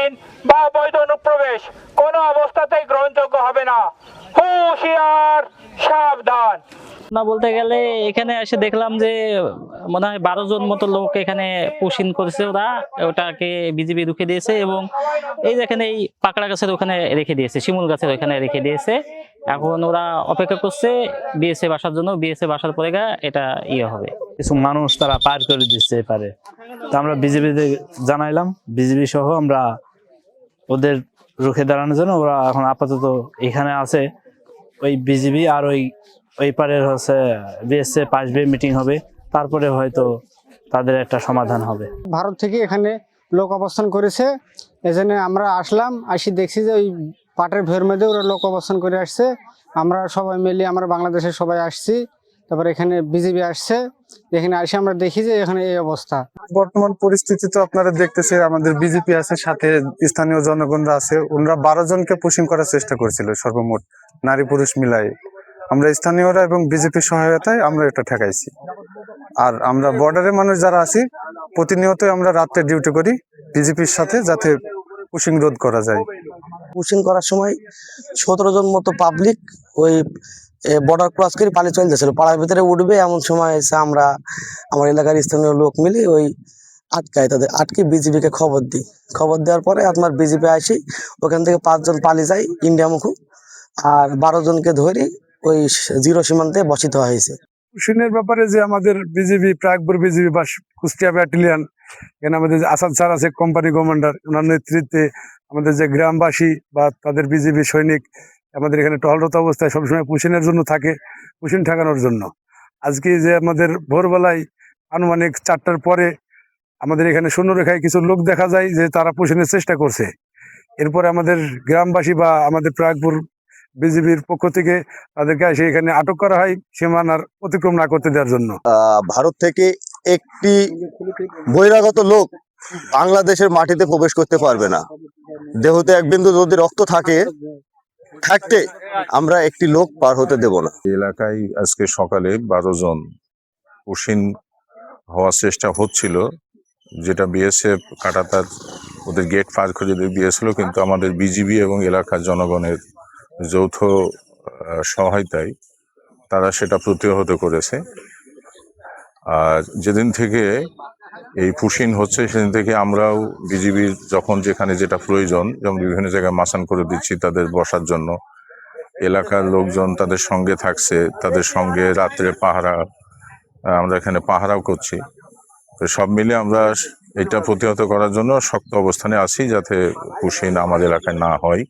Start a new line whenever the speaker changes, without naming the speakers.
Push in বা অবৈধ অনুপ্রবেশ কোনো অবস্থাতেই গ্রহণযোগ্য হবে না। হুঁশিয়ার, সাবধান।
না বলতে গেলে এখানে এসে দেখলাম যে মনে হয় 12 জন মতো লোক এখানে পুশিন করেছে, ওরা ওটাকে বিজিবি রুখে দিয়েছে এবং এই যে এখানে এই পাকড়া গাছের ওখানে রেখে দিয়েছে, শিমুল গাছের ওখানে রেখে দিয়েছে। এখন ওরা অপেক্ষা করছে বিএসএফ আসার জন্য। বিএসএফ আসার পরে এটা হবে।
কিছু মানুষ তারা পার করে দিচ্ছে এপারে, তো আমরা বিজিবি জানাইলাম, বিজিবি সহ আমরা ওদের রুখে দাঁড়ানোর জন্য। ওরা এখন আপাতত এখানে আছে, ওই বিজিবি আর ওই পারের হচ্ছে বিএসএফ আসবে, মিটিং হবে, তারপরে হয়তো তাদের একটা সমাধান হবে।
ভারত থেকে এখানে লোক অবস্থান করেছে, এজন্য আমরা আসলাম, আসি দেখছি যে ওই পাটের ভের মধ্যে ওরা লোক অবস্থান করে আসছে। আমরা সবাই মিলে আমরা বাংলাদেশের সবাই আসছি, তারপরে এখানে বিজিবি আসছে। এখানে আসে আমরা দেখি যে এখানে এই অবস্থা।
বর্তমান পরিস্থিতি তো আপনারা দেখতেছে, আমাদের বিজেপি আছে, সাথে স্থানীয় জনগণরা আছে। ওনারা 12 জনকে পুশিং করার চেষ্টা করেছিল, সর্বমোট নারী পুরুষ মিলাই। আমরা স্থানীয়রা এবং বিজেপির সহায়তায় আমরা এটা ঠেকাইছি। আর আমরা বর্ডারের মানুষ যারা আছি, প্রতিনিয়ত আমরা রাত্রে ডিউটি করি বিজেপির সাথে, যাতে পুশিং রোধ করা যায়।
পুশিং করার সময় 17 জন মতো পাবলিক ওই বর্ডার ক্রস করে পালিয়ে চলে যাচ্ছিল, পাড়ার ভিতরে উঠবে এমন সময় এসে আমরা আমার এলাকার স্থানীয় লোক মিলে ওই আটকায়, তাদের আটকে বিজেপিকে খবর দিই। খবর দেওয়ার পরে আপনার বিজেপি আসি, ওখান থেকে 5 জন পালিয়ে যায় ইন্ডিয়া মুখু, আর 12 জনকে ধরে ওই জিরো সীমান্তে বসিত হয়েছে।
পুশিংয়ের ব্যাপারে যে আমাদের বিজেপি, প্রাগপুর বিজেপি বা কুষ্টিয়া ব্যাটালিয়ান, এখানে আমাদের আসাদ স্যার আছে, কোম্পানি কমান্ডার, ওনার নেতৃত্বে আমাদের যে গ্রামবাসী বা তাদের বিজেপি সৈনিক আমাদের এখানে টহলরত অবস্থায় সবসময় পুশিংয়ের জন্য থাকে, পুশিং ঠেকানোর জন্য। আজকে যে আমাদের ভোরবেলায় আনুমানিক 4টার পরে আমাদের এখানে শূন্যরেখায় কিছু লোক দেখা যায় যে তারা পুশিংয়ের চেষ্টা করছে। এরপরে আমাদের গ্রামবাসী বা আমাদের প্রাগপুর বিজেপির পক্ষ থেকে তাদেরকে এসে এখানে আটক করা হয়, সীমানার অতিক্রম না করতে দেওয়ার জন্য।
ভারত থেকে একটি বহিরাগত লোক বাংলাদেশের মাটিতে প্রবেশ করতে পারবে না। দেহতে এক বিন্দু যদি রক্ত থাকতে আমরা একটি লোক পার হতে দেব না।
এলাকায় আজকে সকালে 12 জন পুশিন হওয়ার চেষ্টা হচ্ছিল, যেটা বিএসএফ কাটাতার ওদের গেট পার করে দিয়েছিল, কিন্তু আমাদের বিজিবি এবং এলাকার জনগণের যৌথ সহায়তায় তারা সেটা প্রতিহত করেছে। আর যেদিন থেকে এই পুশিং হচ্ছে সেদিন থেকে আমরাও বিজিবির যখন যেখানে যেটা প্রয়োজন, যেমন বিভিন্ন জায়গায় মাসান করে দিচ্ছি তাদের বসার জন্য, এলাকার লোকজন তাদের সঙ্গে থাকছে, তাদের সঙ্গে রাত্রে পাহারা, আমরা এখানে পাহারাও করছি। তো সব মিলে আমরা এটা প্রতিহত করার জন্য শক্ত অবস্থানে আছি, যাতে পুশিং আমাদের এলাকায় না হয়।